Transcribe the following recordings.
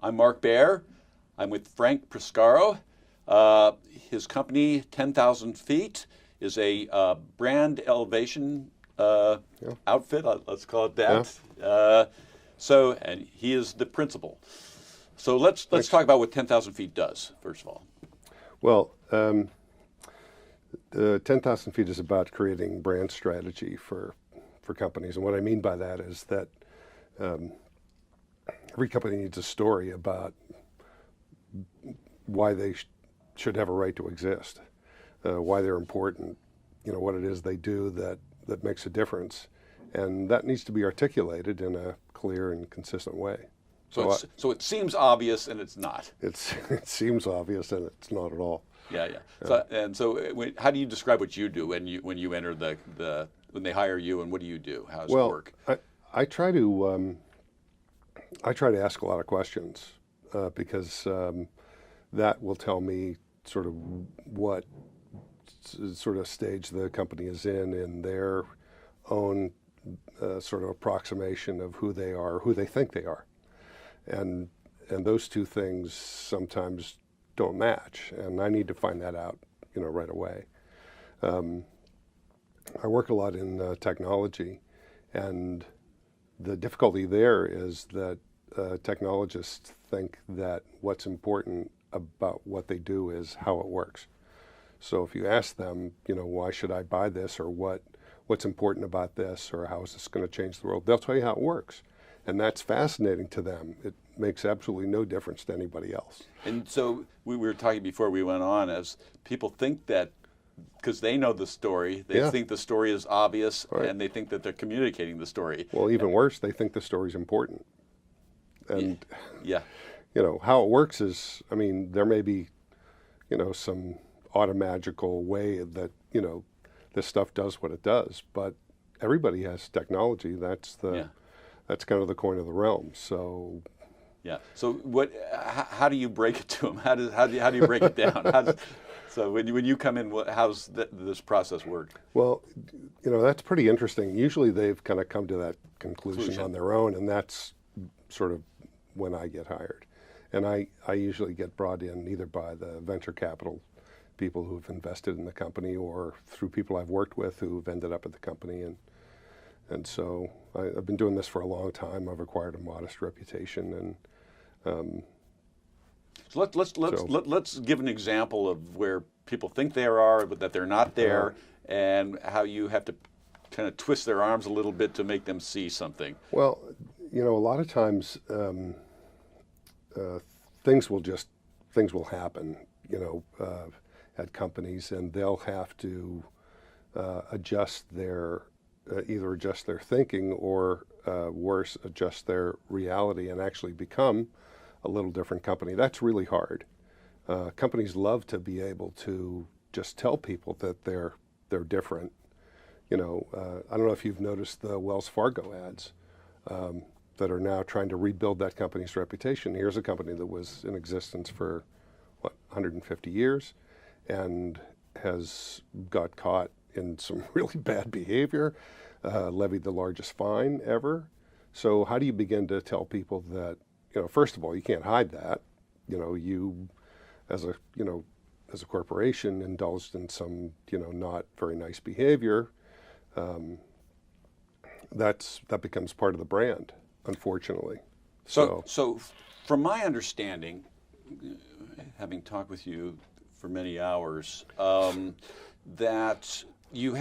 I'm Mark Baer. I'm with Frank Priscaro. His company, 10,000 Feet, is a brand elevation outfit. Let's call it that. And he is the principal. So let's talk about what 10,000 Feet does, first of all. Well, the 10,000 Feet is about creating brand strategy for companies. And what I mean by that is that every company needs a story about why they should have a right to exist, why they're important, what it is they do that makes a difference. And that needs to be articulated in a clear and consistent way. So it seems obvious, and it's not. It seems obvious, and it's not at all. Yeah. So how do you describe what you do when you enter when they hire you, and what do you do? How does it work? I try to ask a lot of questions because that will tell me sort of what sort of stage the company is in their own sort of approximation of who they are, who they think they are. And those two things sometimes don't match, and I need to find that out, right away. I work a lot in technology, and the difficulty there is that technologists think that what's important about what they do is how it works. So if you ask them, why should I buy this, or what's important about this, or how is this going to change the world, they'll tell you how it works. And that's fascinating to them. It makes absolutely no difference to anybody else. And so we were talking before we went on, as people think that because they know the story, they think the story is obvious, and they think that they're communicating the story. Well, even worse, they think the story's important. And yeah. How it works is, there may be, some automagical way that, this stuff does what it does, but everybody has technology. That's kind of the coin of the realm. So. Yeah. So how do you break it to them? How do you break it down? So when you come in, how's this process work? Well, that's pretty interesting. Usually they've kind of come to that conclusion on their own, and that's sort of when I get hired. And I usually get brought in either by the venture capital people who've invested in the company, or through people I've worked with who've ended up at the company. And so I've been doing this for a long time. I've acquired a modest reputation, and so let's give an example of where people think they are, but that they're not there, and how you have to kind of twist their arms a little bit to make them see something. Well, a lot of times things will happen, at companies, and they'll have to adjust their either adjust their thinking, or worse, adjust their reality and actually become a little different company. That's really hard. Companies love to be able to just tell people that they're different. I don't know if you've noticed the Wells Fargo ads that are now trying to rebuild that company's reputation. Here's a company that was in existence for 150 years and has got caught in some really bad behavior, levied the largest fine ever. So how do you begin to tell people that, first of all, you can't hide that. You as a corporation indulged in some, not very nice behavior. That becomes part of the brand, unfortunately. So from my understanding, having talked with you for many hours, that you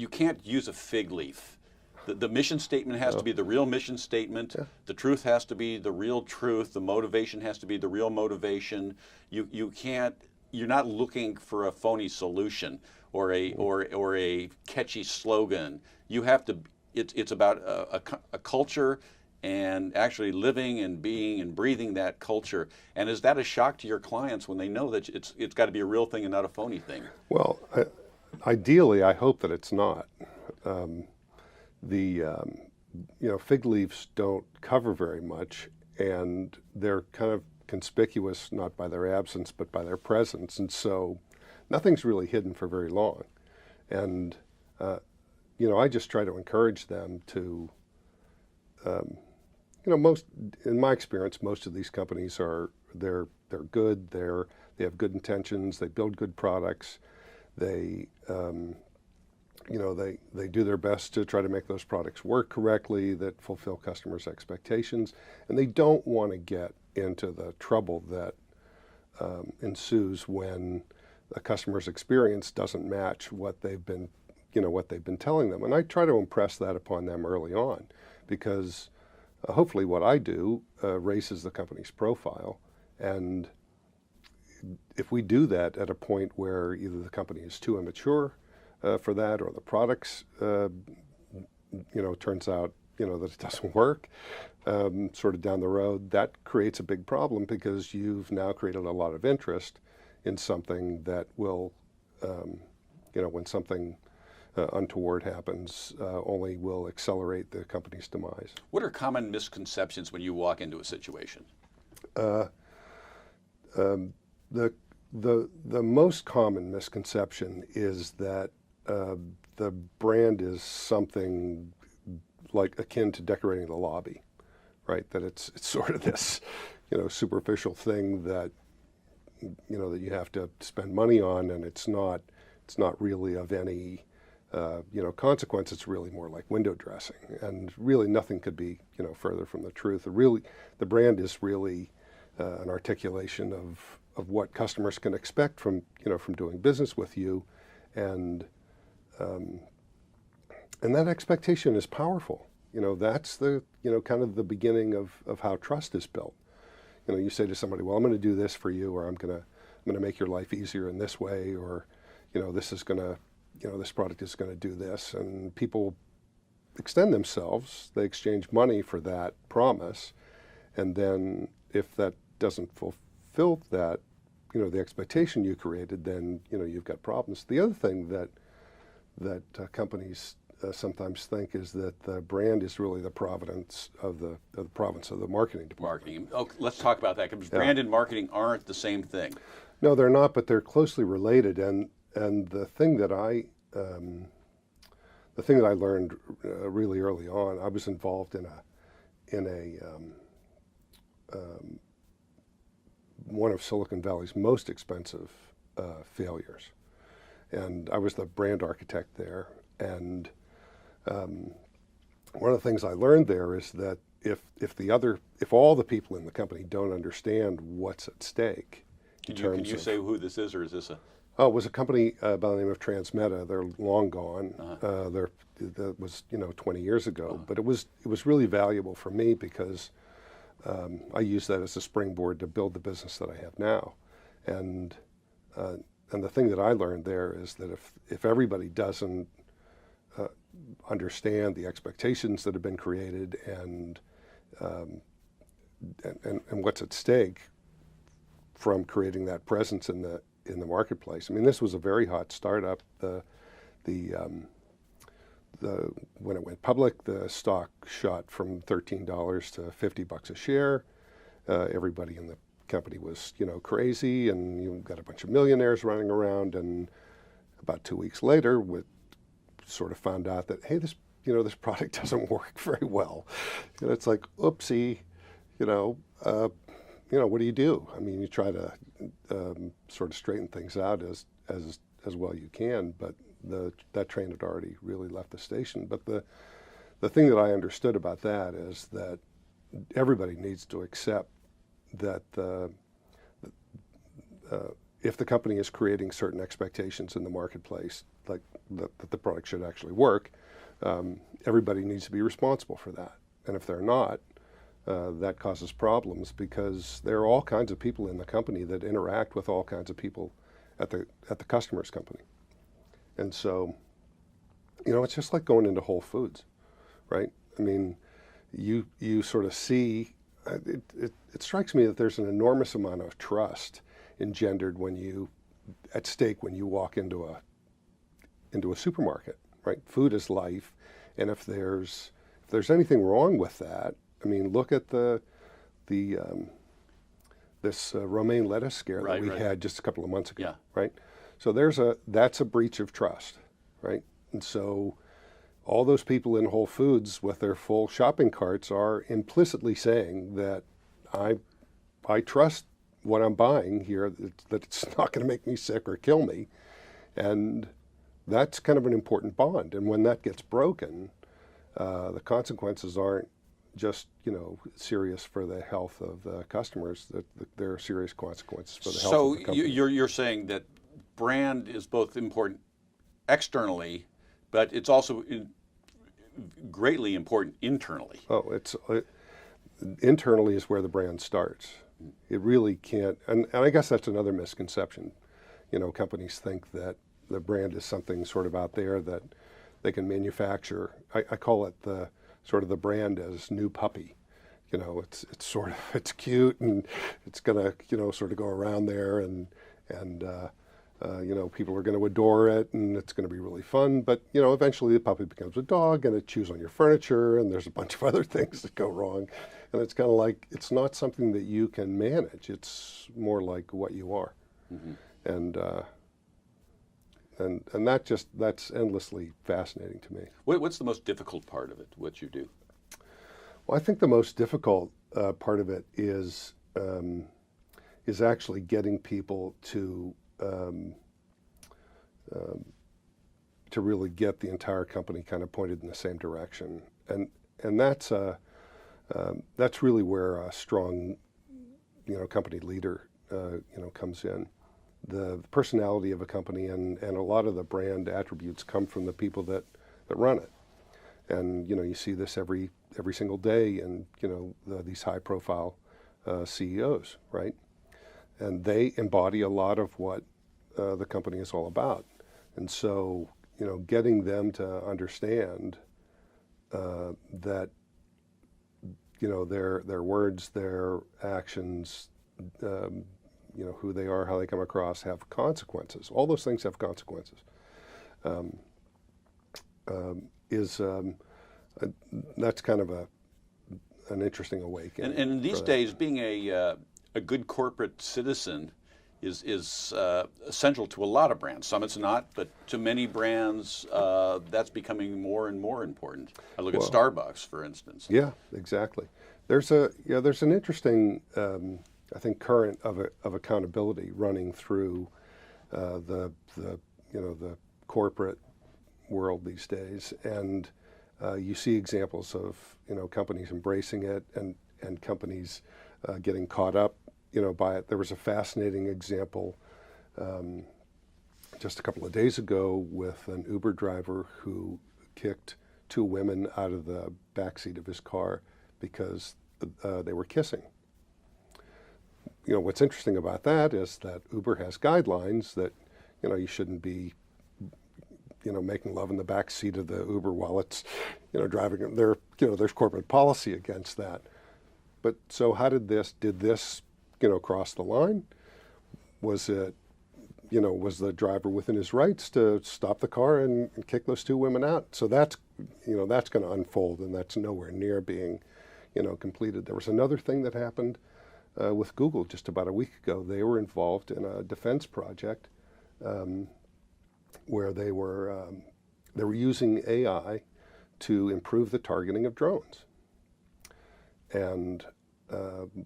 can't use a fig leaf. The mission statement has to be the real mission statement. Yeah. The truth has to be the real truth. The motivation has to be the real motivation. You're not looking for a phony solution or a catchy slogan. You have to. It's about a culture, and actually living and being and breathing that culture. And is that a shock to your clients when they know that it's got to be a real thing and not a phony thing? Well, ideally, I hope that it's not. Fig leaves don't cover very much, and they're kind of conspicuous not by their absence but by their presence, and so nothing's really hidden for very long. And I just try to encourage them to in my experience, most of these companies they're good. They have good intentions. They build good products. They they do their best to try to make those products work correctly, that fulfill customers' expectations, and they don't want to get into the trouble that ensues when a customer's experience doesn't match what they've been telling them. And I try to impress that upon them early on, because hopefully what I do raises the company's profile. And if we do that at a point where either the company is too immature for that, or the products, turns out, that it doesn't work, sort of down the road, that creates a big problem, because you've now created a lot of interest in something that will, when something untoward happens, only will accelerate the company's demise. What are common misconceptions when you walk into a situation? The most common misconception is that the brand is something like akin to decorating the lobby, right? That it's sort of this, superficial thing that, that you have to spend money on, and it's not really of any, consequence. It's really more like window dressing, and really nothing could be, further from the truth. The brand is really an articulation of what customers can expect from doing business with you, and that expectation is powerful. That's the kind of the beginning of how trust is built. You say to somebody, well, I'm going to do this for you, or I'm going to make your life easier in this way, or this is going to this product is going to do this, and people extend themselves. They exchange money for that promise, and then if that doesn't fulfill that, the expectation you created, then you've got problems. The other thing that companies sometimes think is that the brand is really the province of the marketing department. Marketing. Oh, let's talk about that, because brand and marketing aren't the same thing. No, they're not, but they're closely related. And the thing that I learned really early on, I was involved in one of Silicon Valley's most expensive failures, and I was the brand architect there. And one of the things I learned there is that if all the people in the company don't understand what's at stake, can you say who this is, or is this a? Oh, it was a company by the name of Transmeta. They're long gone. That was 20 years ago. But it was really valuable for me, because I used that as a springboard to build the business that I have now. And the thing that I learned there is that if everybody doesn't understand the expectations that have been created and what's at stake from creating that presence in the marketplace. I mean, this was a very hot startup. When it went public, the stock shot from $13 to $50 a share. Everybody in the company was, crazy, and you got a bunch of millionaires running around. And about 2 weeks later, we sort of found out that, hey, this product doesn't work very well. And it's like, oopsie, what do you do? I mean, you try to sort of straighten things out as well you can, but that train had already really left the station. But the thing that I understood about that is that everybody needs to accept that if the company is creating certain expectations in the marketplace, like that the product should actually work, everybody needs to be responsible for that. And if they're not, that causes problems, because there are all kinds of people in the company that interact with all kinds of people at the customer's company. And so, it's just like going into Whole Foods, right? I mean, you sort of see, it strikes me that there's an enormous amount of trust engendered at stake when you walk into a supermarket, right? Food is life, and if there's anything wrong with that, I mean, look at this romaine lettuce scare that we had just a couple of months ago, right? So that's a breach of trust, right? And so all those people in Whole Foods with their full shopping carts are implicitly saying that I trust what I'm buying here, that it's not going to make me sick or kill me. And that's kind of an important bond. And when that gets broken, the consequences aren't just, serious for the health of the customers. That there are serious consequences for the health of the company. So you're saying that brand is both important externally, but it's also greatly important internally. Oh, internally is where the brand starts. It really can't, and I guess that's another misconception. Companies think that the brand is something sort of out there that they can manufacture. I call it the brand as new puppy. It's cute and it's gonna sort of go around there and people are going to adore it and it's going to be really fun. But eventually the puppy becomes a dog and it chews on your furniture and there's a bunch of other things that go wrong. And it's kind of like, it's not something that you can manage. It's more like what you are. Mm-hmm. And that's endlessly fascinating to me. What's the most difficult part of it, what you do? Well, I think the most difficult part of it is actually getting people to really get the entire company kind of pointed in the same direction, and that's really where a strong company leader comes in. The personality of a company and a lot of the brand attributes come from the people that run it, and you see this every single day in these high profile CEOs, right? And they embody a lot of what the company is all about. And so, getting them to understand that, their words, their actions, who they are, how they come across, have consequences. All those things have consequences. That's kind of an interesting awakening. And these days, being a good corporate citizen is essential to a lot of brands. Some it's not, but to many brands, that's becoming more and more important. I look at Starbucks, for instance. Yeah, exactly. There's an interesting, I think, current of accountability running through the corporate world these days, and you see examples of companies embracing it and companies getting caught up by it. There was a fascinating example just a couple of days ago with an Uber driver who kicked two women out of the backseat of his car because they were kissing. What's interesting about that is that Uber has guidelines that you shouldn't be making love in the back seat of the Uber while it's driving. There's corporate policy against that. But so how did this cross the line? Was it, was the driver within his rights to stop the car and kick those two women out? So that's going to unfold, and that's nowhere near being, completed. There was another thing that happened with Google just about a week ago. They were involved in a defense project where they were using AI to improve the targeting of drones. And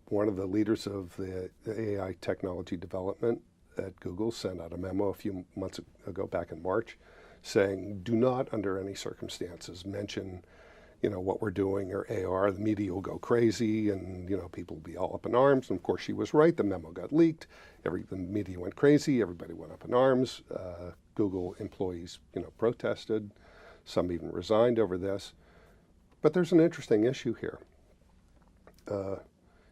one of the leaders of the AI technology development at Google sent out a memo a few months ago, back in March, saying, do not under any circumstances mention what we're doing or AR. The media will go crazy and people will be all up in arms. And of course she was right. The memo got leaked. The media went crazy. Everybody went up in arms. Google employees protested. Some even resigned over this. But there's an interesting issue here.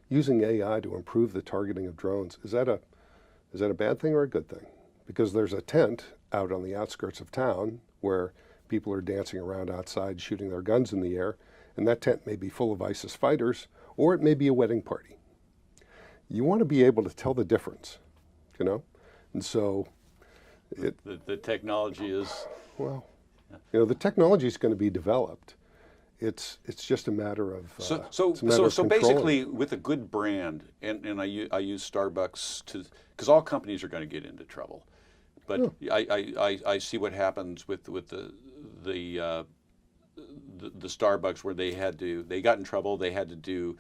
Using AI to improve the targeting of drones, is that a bad thing or a good thing? Because there's a tent out on the outskirts of town where people are dancing around outside shooting their guns in the air, and that tent may be full of ISIS fighters, or it may be a wedding party. You want to be able to tell the difference, and so the technology is, the technology is going to be developed. It's just a matter of so basically, with a good brand, and I use Starbucks because all companies are going to get into trouble, but I see what happens with the the Starbucks where they got in trouble. They had to do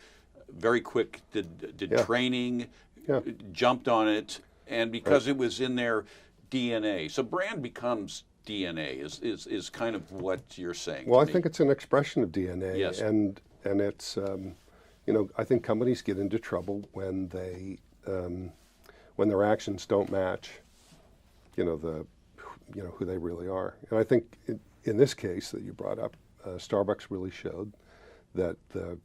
very quick, did Yeah. training, Yeah. jumped on it, and because it was in their DNA. So brand becomes DNA is kind of what you're saying. Well, to I me. think it's an expression of DNA, Yes. and it's I think companies get into trouble when when their actions don't match who they really are. And I think in this case that you brought up, Starbucks really showed that their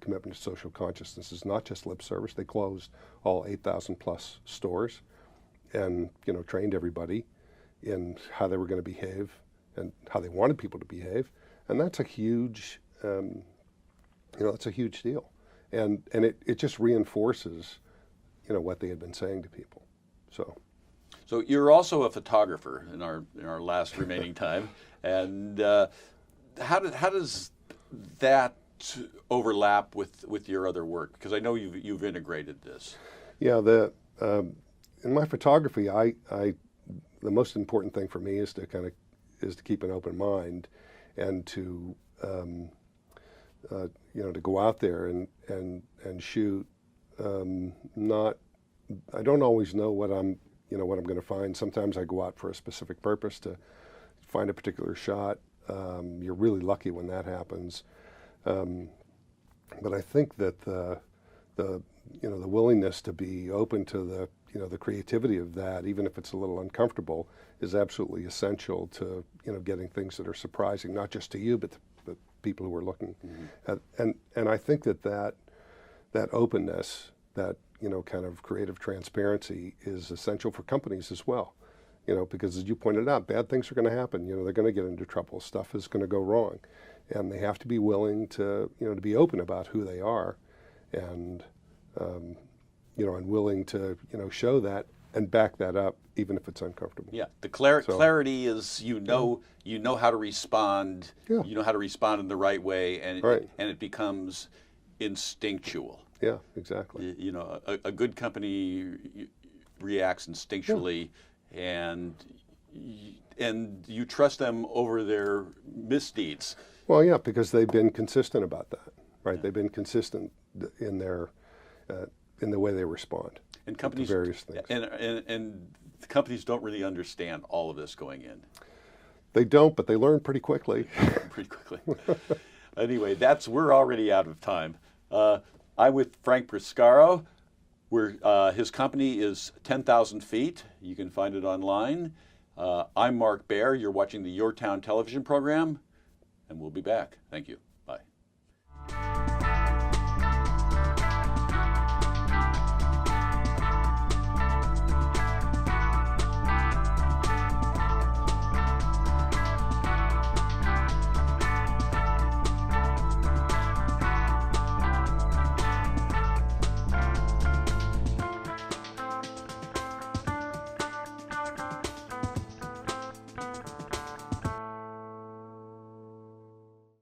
commitment to social consciousness is not just lip service. They closed all 8,000 plus stores, and trained everybody in how they were going to behave and how they wanted people to behave, and that's a huge that's a huge deal, and it just reinforces what they had been saying to people. So you're also a photographer in our last remaining time, and how does that overlap with your other work? Because I know you've integrated this. Yeah, in my photography, the most important thing for me is to keep an open mind, and to to go out there and shoot. I don't always know what I'm going to find. Sometimes I go out for a specific purpose to find a particular shot. You're really lucky when that happens. But I think that the willingness to be open to the creativity of that, even if it's a little uncomfortable, is absolutely essential to getting things that are surprising, not just to you, but the people who are looking. Mm-hmm. And I think that openness, that kind of creative transparency, is essential for companies as well. Because as you pointed out, bad things are going to happen. They're going to get into trouble. Stuff is going to go wrong, and they have to be willing to to be open about who they are, and and willing to show that and back that up, even if it's uncomfortable. Yeah, the clarity is you know how to respond. Yeah. You know how to respond in the right way, and Right. it becomes instinctual. Yeah, exactly. A good company reacts instinctually, and you trust them over their misdeeds. Well, yeah, because they've been consistent about that, right? Yeah. They've been consistent in their in the way they respond. And companies, to various things. And companies don't really understand all of this going in. They don't, but they learn pretty quickly. Pretty quickly. Anyway, we're already out of time. I'm with Frank Priscaro. His company is 10,000 Feet. You can find it online. I'm Mark Baer. You're watching the YourTown television program, and we'll be back. Thank you.